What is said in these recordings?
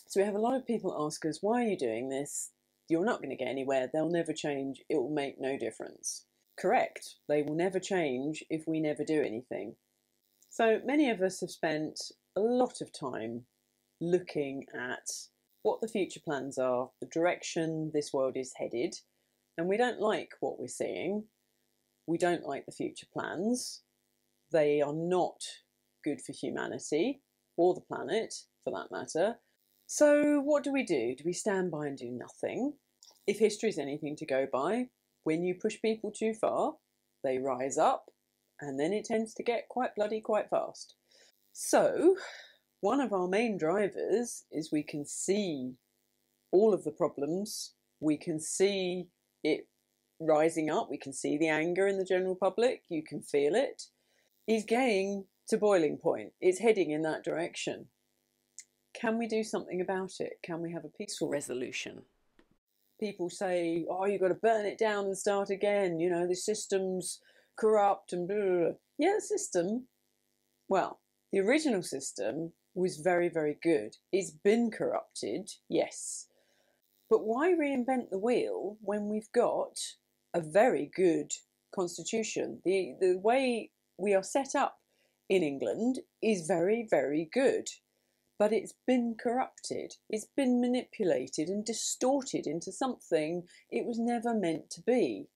So we have a lot of people ask us, why are you doing this? You're not going to get anywhere. They'll never change. It will make no difference. Correct. They will never change if we never do anything. So many of us have spent a lot of time looking at what the future plans are, the direction this world is headed, and we don't like what we're seeing. We don't like the future plans. They are not good for humanity or the planet, for that matter. So what do? Do we stand by and do nothing? If history is anything to go by, when you push people too far, they rise up, and then it tends to get quite bloody quite fast. So one of our main drivers is we can see all of the problems, we can see it rising up, we can see the anger in the general public, you can feel it. It's getting to boiling point, it's heading in that direction. Can we do something about it? Can we have a peaceful resolution? People say, oh, you've got to burn it down and start again, you know, the system's corrupt and blah, blah, blah. Yeah, the system, well, the original system was very, very good. It's been corrupted, yes. But why reinvent the wheel when we've got a very good constitution? The way we are set up in England is very, very good. But it's been corrupted, it's been manipulated and distorted into something it was never meant to be.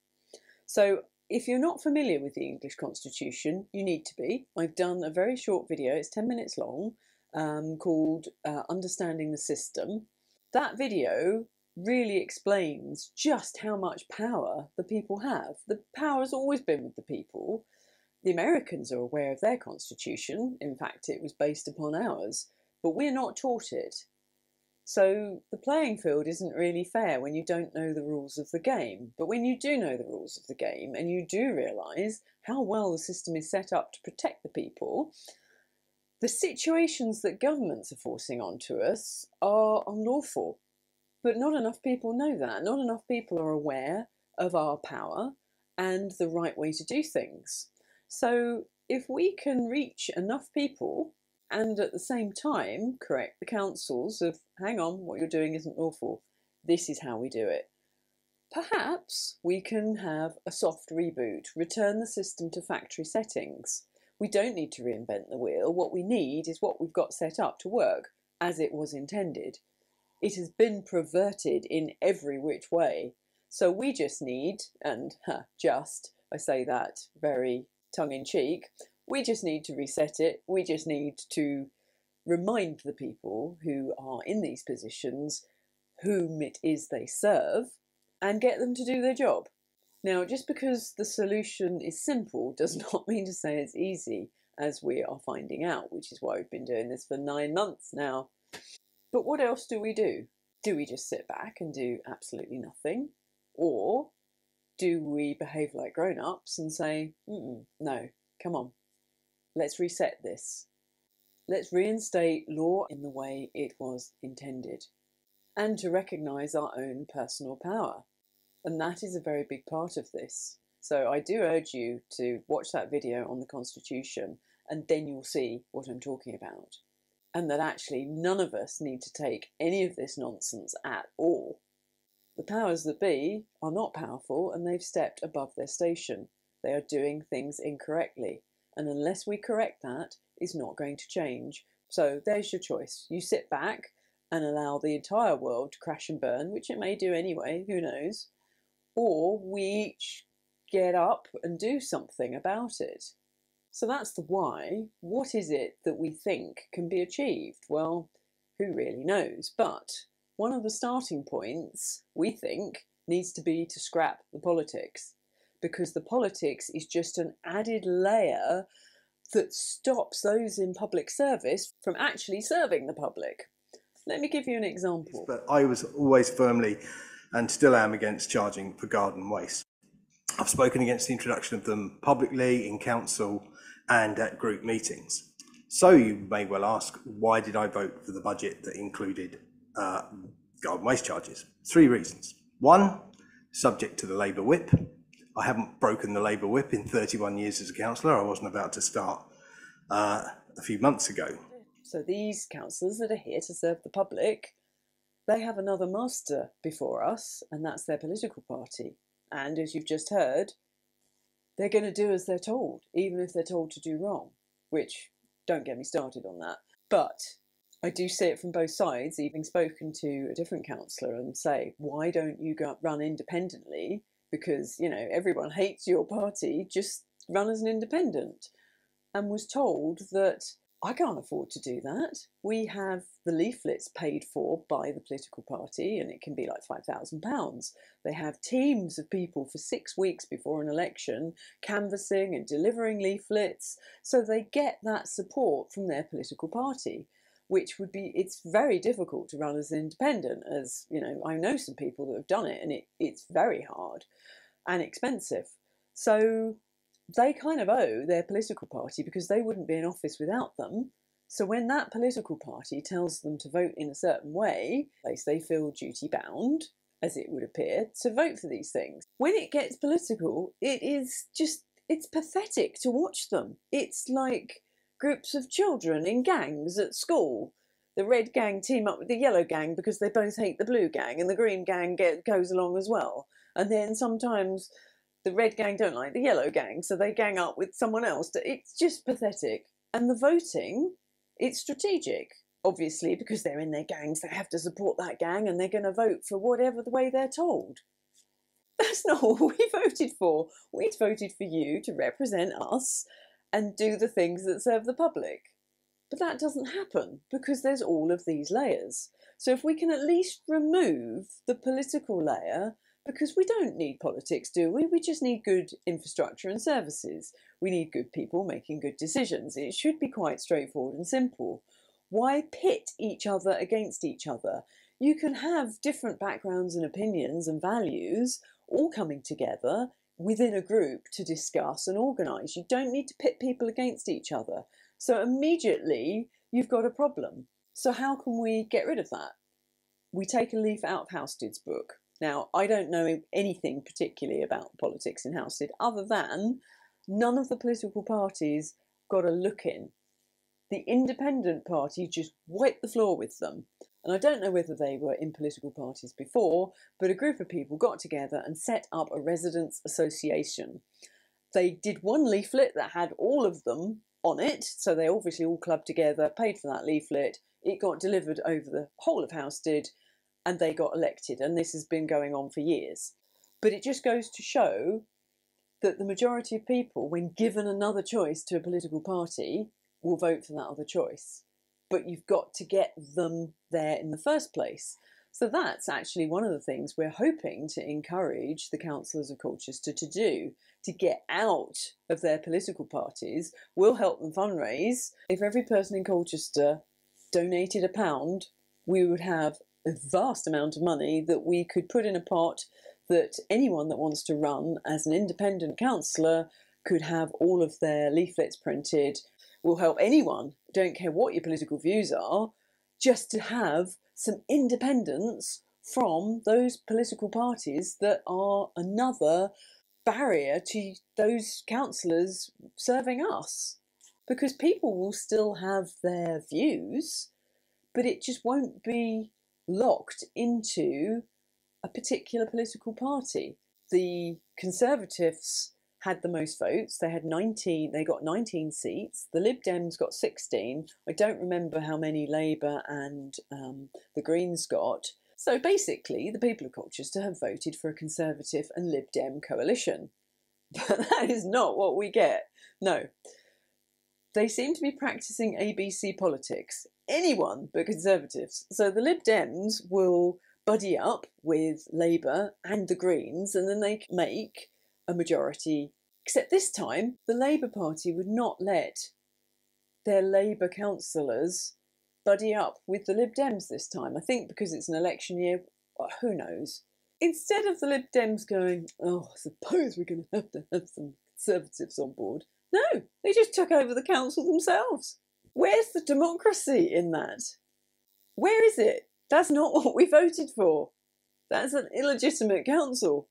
So if you're not familiar with the English Constitution, you need to be. I've done a very short video, it's 10 minutes long, called Understanding the System. That video really explains just how much power the people have. The power has always been with the people. The Americans are aware of their constitution, in fact it was based upon ours. But we're not taught it. So the playing field isn't really fair when you don't know the rules of the game. But when you do know the rules of the game and you do realise how well the system is set up to protect the people, the situations that governments are forcing onto us are unlawful. But not enough people know that. Not enough people are aware of our power and the right way to do things. So if we can reach enough people and at the same time correct the councils of, hang on, what you're doing isn't lawful, this is how we do it. Perhaps we can have a soft reboot, return the system to factory settings. We don't need to reinvent the wheel. What we need is what we've got set up to work as it was intended. It has been perverted in every which way. So we just need, and I say that very tongue-in-cheek, we just need to reset it. We just need to remind the people who are in these positions whom it is they serve and get them to do their job. Now, just because the solution is simple does not mean to say it's easy, as we are finding out, which is why we've been doing this for 9 months now. But what else do we do? Do we just sit back and do absolutely nothing? Or do we behave like grown-ups and say, no, come on. Let's reset this. Let's reinstate law in the way it was intended and to recognise our own personal power. And that is a very big part of this. So I do urge you to watch that video on the Constitution and then you'll see what I'm talking about. And that actually none of us need to take any of this nonsense at all. The powers that be are not powerful and they've stepped above their station. They are doing things incorrectly. And unless we correct that, it's not going to change. So there's your choice. You sit back and allow the entire world to crash and burn, which it may do anyway, who knows. Or we each get up and do something about it. So that's the why. What is it that we think can be achieved? Well, who really knows? But one of the starting points, we think, needs to be to scrap the politics. Because the politics is just an added layer that stops those in public service from actually serving the public. Let me give you an example. But I was always firmly, and still am, against charging for garden waste. I've spoken against the introduction of them publicly, in council and at group meetings. So you may well ask, why did I vote for the budget that included garden waste charges? 3 reasons. 1, subject to the Labour whip. I haven't broken the Labour whip in 31 years as a councillor. I wasn't about to start a few months ago. So these councillors that are here to serve the public they have another master before us, and that's their political party. And as you've just heard, they're going to do as they're told, even if they're told to do wrong, which, don't get me started on that. But I do see it from both sides, even spoken to a different councillor and say, why don't you go run independently? Because, you know, everyone hates your party, just run as an independent. And was told that I can't afford to do that. We have the leaflets paid for by the political party, and it can be like £5,000. They have teams of people for 6 weeks before an election canvassing and delivering leaflets, so they get that support from their political party, which would be, it's very difficult to run as an independent, as, you know, I know some people that have done it, and it's very hard and expensive. So they kind of owe their political party, because they wouldn't be in office without them. So when that political party tells them to vote in a certain way, they feel duty bound, as it would appear, to vote for these things. When it gets political, it's pathetic to watch them. It's like groups of children in gangs at school. The red gang team up with the yellow gang because they both hate the blue gang, and the green gang goes along as well. And then sometimes the red gang don't like the yellow gang, so they gang up with someone else. It's just pathetic. And the voting, it's strategic, obviously, because they're in their gangs. They have to support that gang, and they're going to vote for whatever the way they're told. That's not what we voted for. We voted for you to represent us and do the things that serve the public. But that doesn't happen because there's all of these layers. So if we can at least remove the political layer, because we don't need politics, do we? We just need good infrastructure and services. We need good people making good decisions. It should be quite straightforward and simple. Why pit each other against each other? You can have different backgrounds and opinions and values all coming together within a group to discuss and organise. You don't need to pit people against each other. So immediately you've got a problem. So how can we get rid of that? We take a leaf out of Housted's book. Now, I don't know anything particularly about politics in Housted, other than none of the political parties got a look in. The independent party just wiped the floor with them. And I don't know whether they were in political parties before, but a group of people got together and set up a residents' association. They did one leaflet that had all of them on it, so they obviously all clubbed together, paid for that leaflet. It got delivered over the whole of Housted, and they got elected, and this has been going on for years. But it just goes to show that the majority of people, when given another choice to a political party, will vote for that other choice. But you've got to get them there in the first place. So that's actually one of the things we're hoping to encourage the councillors of Colchester to do, to get out of their political parties. We'll help them fundraise. If every person in Colchester donated £1, we would have a vast amount of money that we could put in a pot that anyone that wants to run as an independent councillor could have all of their leaflets printed. We'll help anyone, don't care what your political views are, just to have some independence from those political parties that are another barrier to those councillors serving us. Because people will still have their views, but it just won't be locked into a particular political party. The Conservatives had the most votes. They had 19. They got 19 seats. The Lib Dems got 16. I don't remember how many Labour and the Greens got. So basically, the people of Colchester have voted for a Conservative and Lib Dem coalition. But that is not what we get. No. They seem to be practising ABC politics. Anyone but Conservatives. So the Lib Dems will buddy up with Labour and the Greens, and then they can make a majority. Except this time, the Labour Party would not let their Labour councillors buddy up with the Lib Dems this time. I think because it's an election year, who knows. Instead of the Lib Dems going, oh, I suppose we're going to have some Conservatives on board. No, they just took over the council themselves. Where's the democracy in that? Where is it? That's not what we voted for. That's an illegitimate council.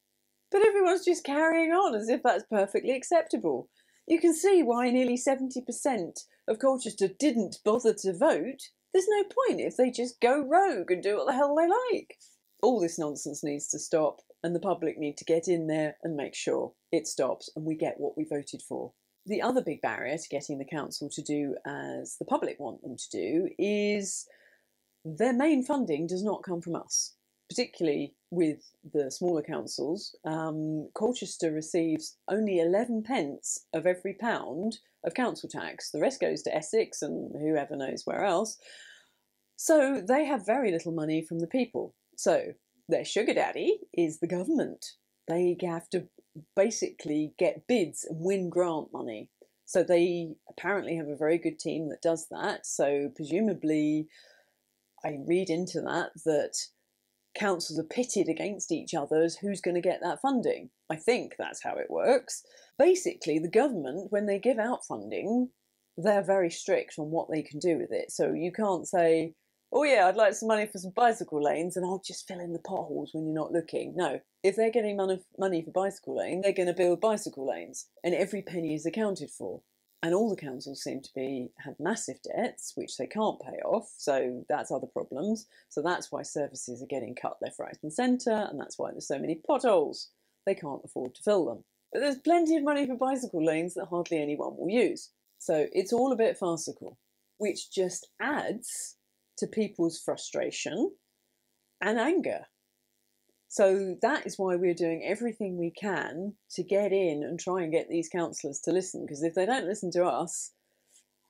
But everyone's just carrying on as if that's perfectly acceptable. You can see why nearly 70% of Colchester didn't bother to vote. There's no point if they just go rogue and do what the hell they like. All this nonsense needs to stop, and the public need to get in there and make sure it stops and we get what we voted for. The other big barrier to getting the council to do as the public want them to do is their main funding does not come from us, particularly with the smaller councils. Colchester receives only 11 pence of every pound of council tax. The rest goes to Essex and whoever knows where else. So they have very little money from the people. So their sugar daddy is the government. They have to basically get bids and win grant money. So they apparently have a very good team that does that. So presumably, I read into that councils are pitted against each other as who's going to get that funding. I think that's how it works. Basically, the government, when they give out funding, they're very strict on what they can do with it. So you can't say, oh yeah, I'd like some money for some bicycle lanes and I'll just fill in the potholes when you're not looking. No, if they're getting money for bicycle lanes, they're going to build bicycle lanes and every penny is accounted for. And all the councils seem to have massive debts, which they can't pay off. So that's other problems. So that's why services are getting cut left, right and centre. And that's why there's so many potholes. They can't afford to fill them. But there's plenty of money for bicycle lanes that hardly anyone will use. So it's all a bit farcical, which just adds to people's frustration and anger. So that is why we're doing everything we can to get in and try and get these councillors to listen, because if they don't listen to us,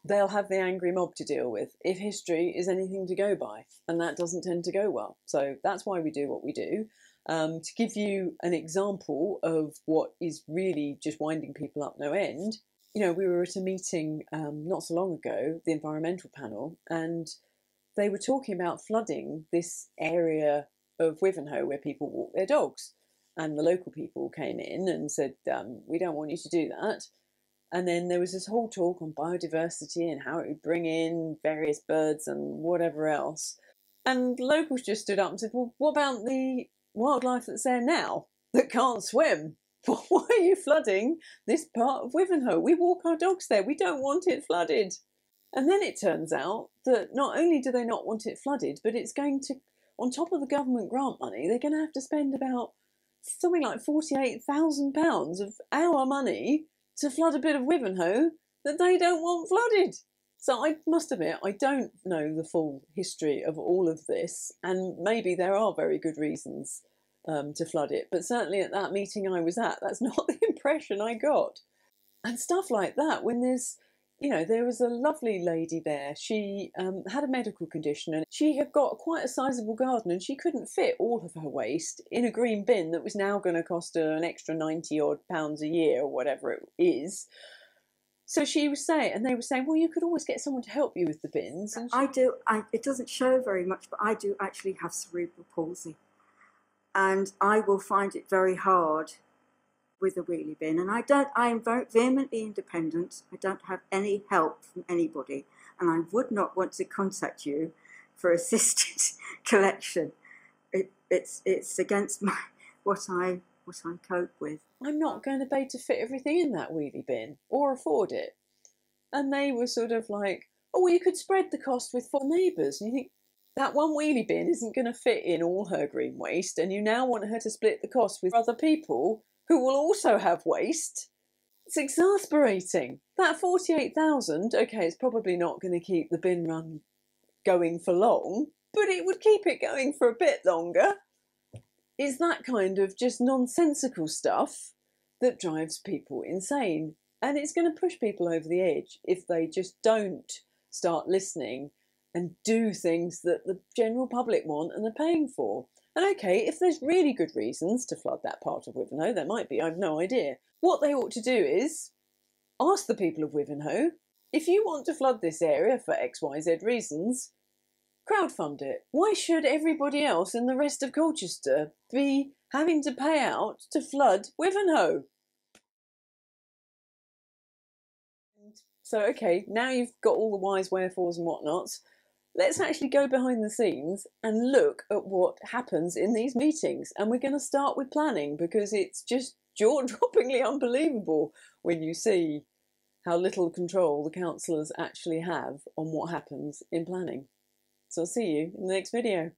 they'll have the angry mob to deal with, if history is anything to go by, and that doesn't tend to go well. So that's why we do what we do. To give you an example of what is really just winding people up no end, you know, we were at a meeting not so long ago, the environmental panel, and they were talking about flooding this area of Wivenhoe where people walk their dogs, and the local people came in and said, we don't want you to do that. And then there was this whole talk on biodiversity and how it would bring in various birds and whatever else, and locals just stood up and said, well, what about the wildlife that's there now that can't swim? Why are you flooding this part of Wivenhoe? We walk our dogs there, we don't want it flooded. And then it turns out that not only do they not want it flooded, but it's going to, on top of the government grant money, they're going to have to spend about something like £48,000 of our money to flood a bit of Wivenhoe that they don't want flooded. So I must admit, I don't know the full history of all of this, and maybe there are very good reasons to flood it, but certainly at that meeting I was at, that's not the impression I got. And stuff like that, when there's, you know, there was a lovely lady there. She had a medical condition and she had got quite a sizable garden and she couldn't fit all of her waste in a green bin that was now going to cost her an extra £90 odd a year or whatever it is. So she was saying, and they were saying, well, you could always get someone to help you with the bins. And it doesn't show very much, but I do actually have cerebral palsy. And I will find it very hard with a wheelie bin, and I am very vehemently independent. I don't have any help from anybody, and I would not want to contact you for assisted collection. It's against what I cope with. I'm not going to pay to fit everything in that wheelie bin or afford it. And they were sort of like, oh, well, you could spread the cost with 4 neighbours. And you think, that one wheelie bin isn't going to fit in all her green waste, and you now want her to split the cost with other people who will also have waste. It's exasperating. That 48,000, okay, it's probably not going to keep the bin run going for long, but it would keep it going for a bit longer. It's that kind of just nonsensical stuff that drives people insane. And it's going to push people over the edge if they just don't start listening and do things that the general public want and are paying for. And okay, if there's really good reasons to flood that part of Wivenhoe, there might be, I've no idea. What they ought to do is ask the people of Wivenhoe, if you want to flood this area for XYZ reasons, crowdfund it. Why should everybody else in the rest of Colchester be having to pay out to flood Wivenhoe? So, okay, now you've got all the whys, wherefores and whatnots. Let's actually go behind the scenes and look at what happens in these meetings. And we're going to start with planning, because it's just jaw-droppingly unbelievable when you see how little control the councillors actually have on what happens in planning. So I'll see you in the next video.